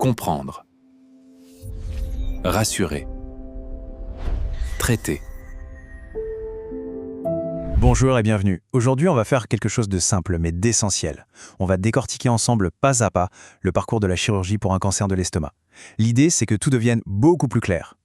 Comprendre. Rassurer. Traiter. Bonjour et bienvenue. Aujourd'hui, on va faire quelque chose de simple mais d'essentiel. On va décortiquer ensemble pas à pas le parcours de la chirurgie pour un cancer de l'estomac. L'idée, c'est que tout devienne beaucoup plus clair.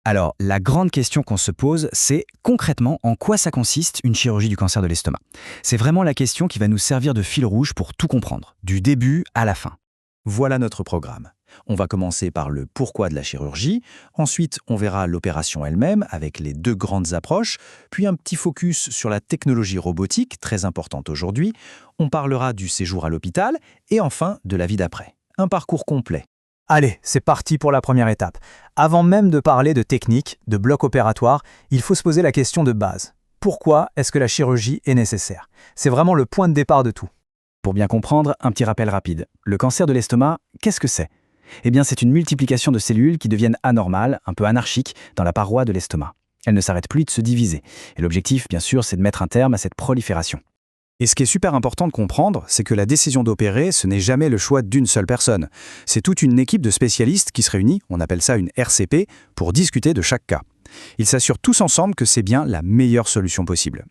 Alors, la grande question qu'on se pose, c'est concrètement en quoi ça consiste une chirurgie du cancer de l'estomac. C'est vraiment la question qui va nous servir de fil rouge pour tout comprendre, du début à la fin. Voilà notre programme. On va commencer par le pourquoi de la chirurgie, ensuite on verra l'opération elle-même avec les deux grandes approches, puis un petit focus sur la technologie robotique, très importante aujourd'hui, on parlera du séjour à l'hôpital et enfin de la vie d'après. Un parcours complet. Allez, c'est parti pour la première étape. Avant même de parler de technique, de bloc opératoire, il faut se poser la question de base. Pourquoi est-ce que la chirurgie est nécessaire? C'est vraiment le point de départ de tout. Pour bien comprendre, un petit rappel rapide. Le cancer de l'estomac, qu'est-ce que c'est? Eh bien, c'est une multiplication de cellules qui deviennent anormales, un peu anarchiques, dans la paroi de l'estomac. Elles ne s'arrêtent plus de se diviser. Et l'objectif, bien sûr, c'est de mettre un terme à cette prolifération. Et ce qui est super important de comprendre, c'est que la décision d'opérer, ce n'est jamais le choix d'une seule personne. C'est toute une équipe de spécialistes qui se réunit, on appelle ça une RCP, pour discuter de chaque cas. Ils s'assurent tous ensemble que c'est bien la meilleure solution possible.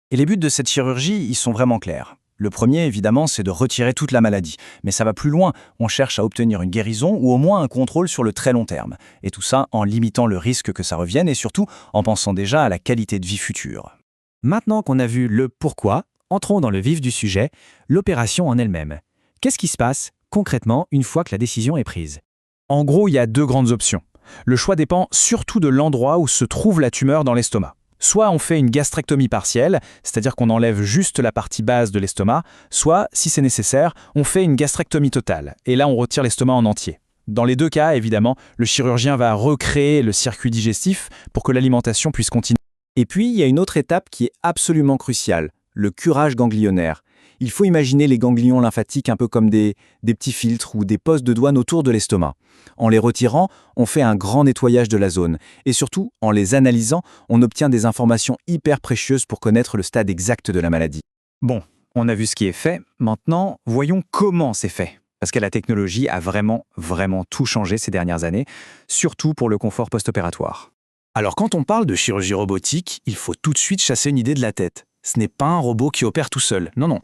Et les buts de cette chirurgie, ils sont vraiment clairs. Le premier, évidemment, c'est de retirer toute la maladie. Mais ça va plus loin, on cherche à obtenir une guérison ou au moins un contrôle sur le très long terme. Et tout ça en limitant le risque que ça revienne et surtout en pensant déjà à la qualité de vie future. Maintenant qu'on a vu le pourquoi, entrons dans le vif du sujet, l'opération en elle-même. Qu'est-ce qui se passe concrètement une fois que la décision est prise? En gros, il y a deux grandes options. Le choix dépend surtout de l'endroit où se trouve la tumeur dans l'estomac. Soit on fait une gastrectomie partielle, c'est-à-dire qu'on enlève juste la partie basse de l'estomac, soit, si c'est nécessaire, on fait une gastrectomie totale, et là on retire l'estomac en entier. Dans les deux cas, évidemment, le chirurgien va recréer le circuit digestif pour que l'alimentation puisse continuer. Et puis, il y a une autre étape qui est absolument cruciale, le curage ganglionnaire. Il faut imaginer les ganglions lymphatiques un peu comme des petits filtres ou des postes de douane autour de l'estomac. En les retirant, on fait un grand nettoyage de la zone. Et surtout, en les analysant, on obtient des informations hyper précieuses pour connaître le stade exact de la maladie. Bon, on a vu ce qui est fait. Maintenant, voyons comment c'est fait. Parce que la technologie a vraiment tout changé ces dernières années, surtout pour le confort post-opératoire. Alors quand on parle de chirurgie robotique, il faut tout de suite chasser une idée de la tête. Ce n'est pas un robot qui opère tout seul, non.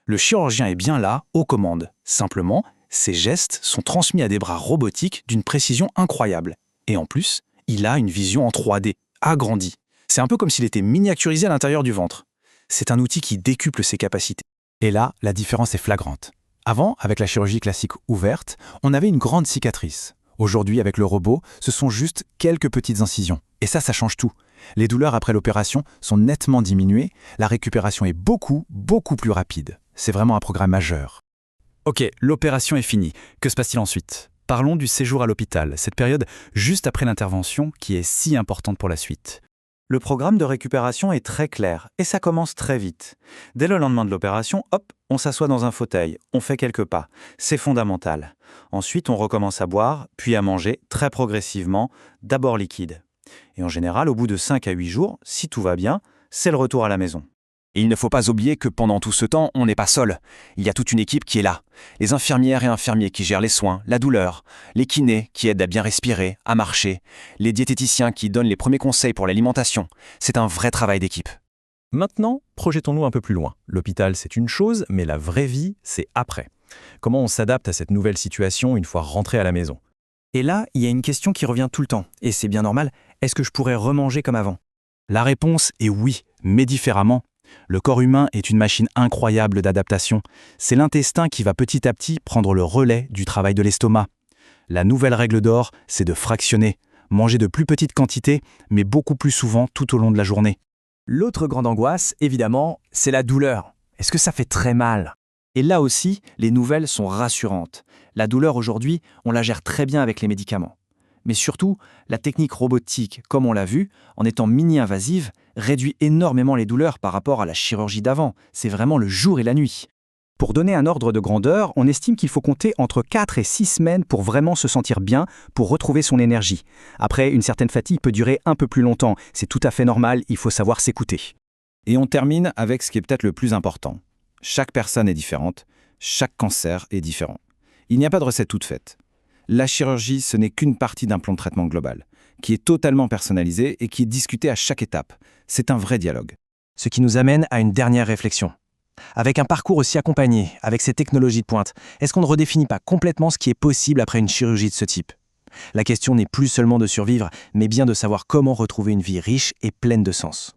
Le chirurgien est bien là, aux commandes. Simplement, ses gestes sont transmis à des bras robotiques d'une précision incroyable. Et en plus, il a une vision en 3D, agrandie. C'est un peu comme s'il était miniaturisé à l'intérieur du ventre. C'est un outil qui décuple ses capacités. Et là, la différence est flagrante. Avant, avec la chirurgie classique ouverte, on avait une grande cicatrice. Aujourd'hui, avec le robot, ce sont juste quelques petites incisions. Et ça change tout. Les douleurs après l'opération sont nettement diminuées, la récupération est beaucoup plus rapide. C'est vraiment un progrès majeur. Ok, l'opération est finie. Que se passe-t-il ensuite? Parlons du séjour à l'hôpital, cette période juste après l'intervention qui est si importante pour la suite. Le programme de récupération est très clair et ça commence très vite. Dès le lendemain de l'opération, hop, on s'assoit dans un fauteuil, on fait quelques pas. C'est fondamental. Ensuite, on recommence à boire, puis à manger très progressivement, d'abord liquide. Et en général, au bout de 5 à 8 jours, si tout va bien, c'est le retour à la maison. Et il ne faut pas oublier que pendant tout ce temps, on n'est pas seul. Il y a toute une équipe qui est là. Les infirmières et infirmiers qui gèrent les soins, la douleur, les kinés qui aident à bien respirer, à marcher, les diététiciens qui donnent les premiers conseils pour l'alimentation. C'est un vrai travail d'équipe. Maintenant, projetons-nous un peu plus loin. L'hôpital, c'est une chose, mais la vraie vie, c'est après. Comment on s'adapte à cette nouvelle situation une fois rentré à la maison? Et là, il y a une question qui revient tout le temps, et c'est bien normal, est-ce que je pourrais remanger comme avant? La réponse est oui, mais différemment. Le corps humain est une machine incroyable d'adaptation. C'est l'intestin qui va petit à petit prendre le relais du travail de l'estomac. La nouvelle règle d'or, c'est de fractionner, manger de plus petites quantités, mais beaucoup plus souvent tout au long de la journée. L'autre grande angoisse, évidemment, c'est la douleur. Est-ce que ça fait très mal? Et là aussi, les nouvelles sont rassurantes. La douleur aujourd'hui, on la gère très bien avec les médicaments. Mais surtout, la technique robotique, comme on l'a vu, en étant mini-invasive, réduit énormément les douleurs par rapport à la chirurgie d'avant. C'est vraiment le jour et la nuit. Pour donner un ordre de grandeur, on estime qu'il faut compter entre 4 et 6 semaines pour vraiment se sentir bien, pour retrouver son énergie. Après, une certaine fatigue peut durer un peu plus longtemps. C'est tout à fait normal, il faut savoir s'écouter. Et on termine avec ce qui est peut-être le plus important. Chaque personne est différente, chaque cancer est différent. Il n'y a pas de recette toute faite. La chirurgie, ce n'est qu'une partie d'un plan de traitement global, qui est totalement personnalisé et qui est discuté à chaque étape. C'est un vrai dialogue. Ce qui nous amène à une dernière réflexion. Avec un parcours aussi accompagné, avec ces technologies de pointe, est-ce qu'on ne redéfinit pas complètement ce qui est possible après une chirurgie de ce type ? La question n'est plus seulement de survivre, mais bien de savoir comment retrouver une vie riche et pleine de sens.